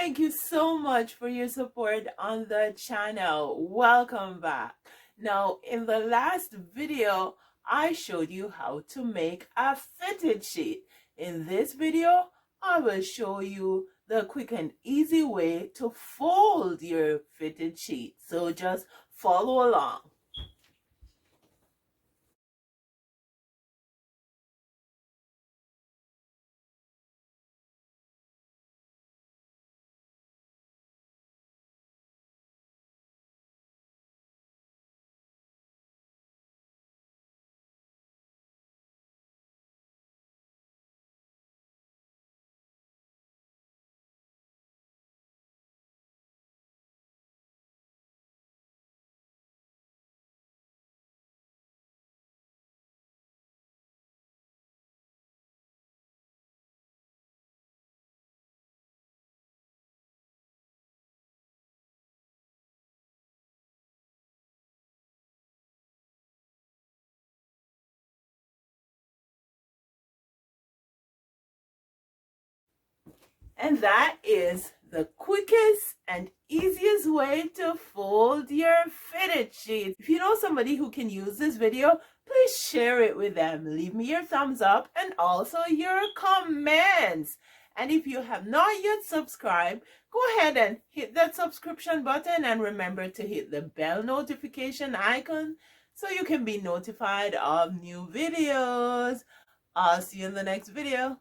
Thank you so much for your support on the channel. Welcome back. Now, in the last video, I showed you how to make a fitted sheet. In this video, I will show you the quick and easy way to fold your fitted sheet. So just follow along. And that is the quickest and easiest way to fold your fitted sheet. If you know somebody who can use this video, please share it with them. Leave me your thumbs up and also your comments. And if you have not yet subscribed, go ahead and hit that subscription button and remember to hit the bell notification icon so you can be notified of new videos. I'll see you in the next video.